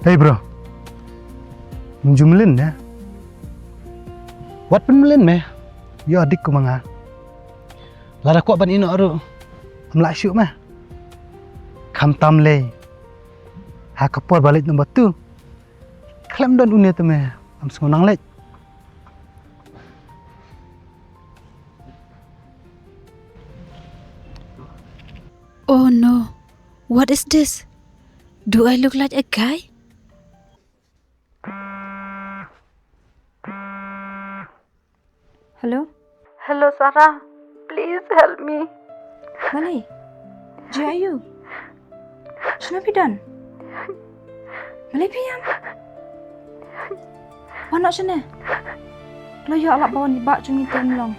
Hey bro, jumlin ya? Wat penmelin meh? Yo adik ku manga. Lara kuat ban ino aru, amla syuk mah. Kam tam le. Ha kapor balik nombor tu. Klam don unia tu meh, am sonang lek. Oh no, what is this? Do I look like a guy? Hello? Hello, Sarah. Please help me. Malay? Jayu? Shna bidan? Malay piyam? Wanak shna? Lo yo alak bawan bak jungita nlong.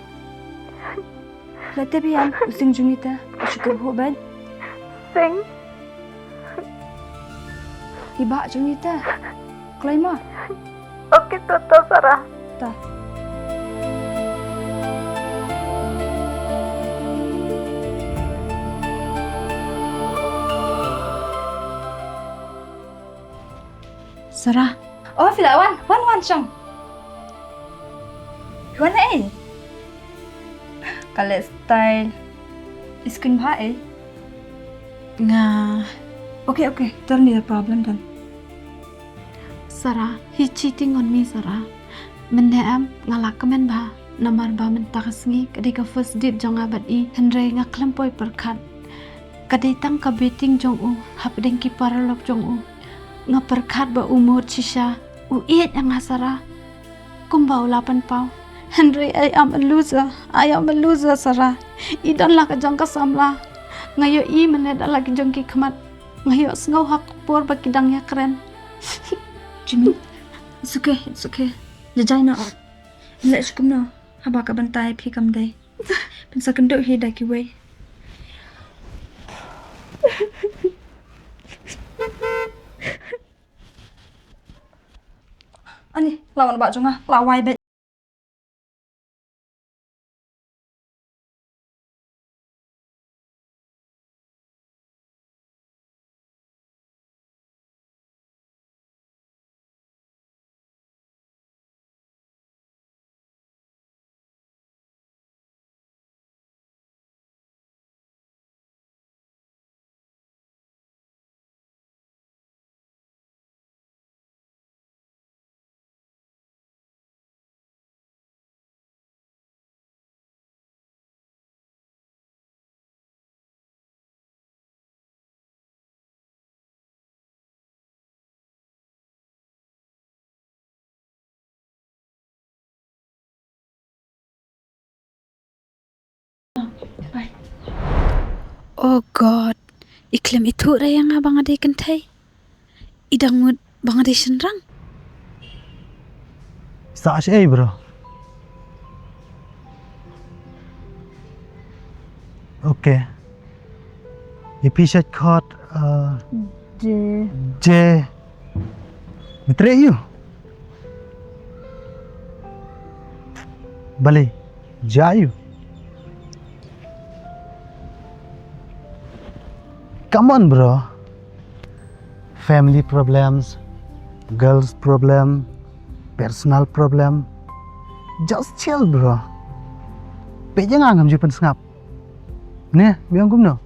Lete piyam using jungita usyukur hubad. Sing. Ibak jungita. Klaima. Okay, total, Sarah. Ta. Sarah, Oh, Filawan. Wan syang. Wan eh. Kalau style iskin bha eh. nga Okay. Tell me the problem then. Sarah, he cheating on me, Sarah. Mende am ngalak kemen ba, namar ba mentakasngi kadika first date jong abad I, henre ngaklempoi perkat. Kaditang kabeting jong u, hapdeng ki paralop jong u. Nga perkat ba umur shisha, u iet yang Sarah. Kumbau lapan pau. Henry, I am a loser, Sarah. I don't like a jong kasamla. Ngayo I mened lagi jong ki kemat. Ngayo sengau hak por bakidang ya keren. Jimmy, it's okay. Jajai na. Let's come now. Haba ka bantay pi kam day. Pensa kendo hi da ki way. Ani, lawan ba jonga, lawai be. Oh God, Iklim itu raya nga bang ade kentai. Idang mud bang ade senrang. Sa bro. Okay. Episode called J. Betray you. Bale. Jayu. Come on, bro. Family problems, girls problem, personal problem. Just chill, bro. Peja ngam jupan sengap. Nih, biang kum no.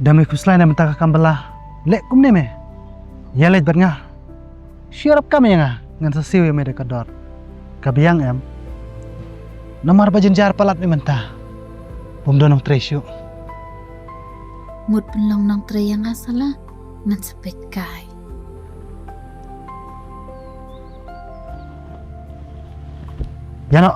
Dami kuslai na mentaka kambala. Lek kum ne me. Ya let berngah. Siarap kami nga ngan sasiw me dekador. Kabiang em. Namar bajen jar palat me mentah. Pumdonong tresyo. Mud penlong nang tre yang asala man sepet kai. Yano.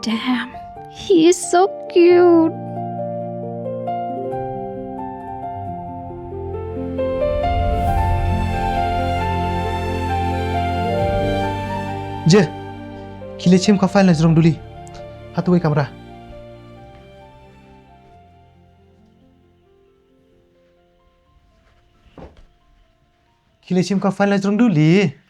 Damn, he is so cute. Je. Kile cim ka file na jrong duli. Hatuai kamera. Kile cim ka file na jrong duli.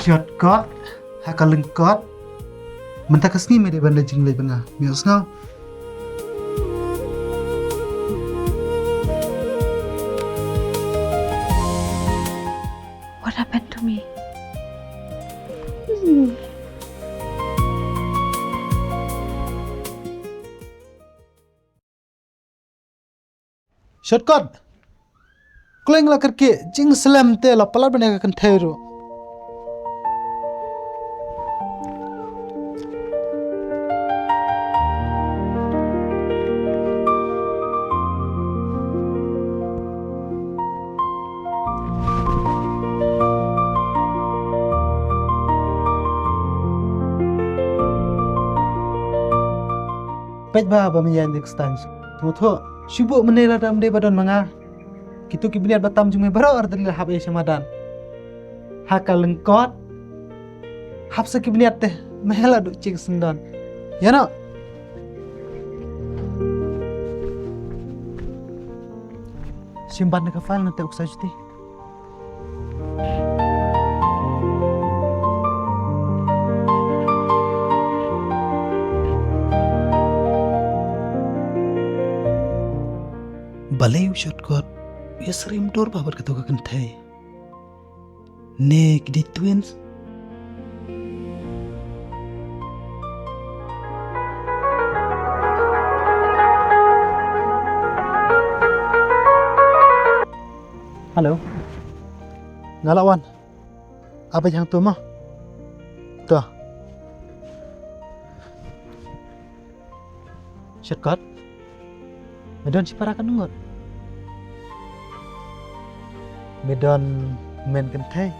Shortcut, hakalengkot. Mentak kesni mede banda jinglai bengah. Mios ngau. What happened to me? Shortcut. Kleng la करके जिंग सलाम ते ला पलाट बनेगा कंठेरो. Pet ba bamiyan dextans. Tumutho, syubuk menela dam de badan manga. Kitu kibniat batam jume baro ardil habai samadan. Hakal lengkot. Hapsa kibniat teh mehela duk cik sendan. Ya no. Simpan ke file nanti aku sajuti. Balai shortcut. Ya serim dor babar kata kan thai. Ne kidi twins. Halo. Ngalawan. Apa yang tu mah? Tuh. Shortcut. Medon si parakan nungot. Medon men kan thai.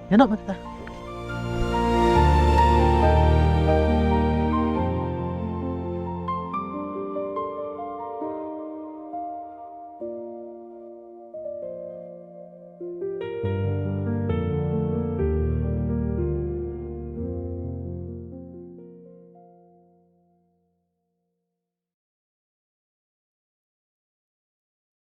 Ya nak mata.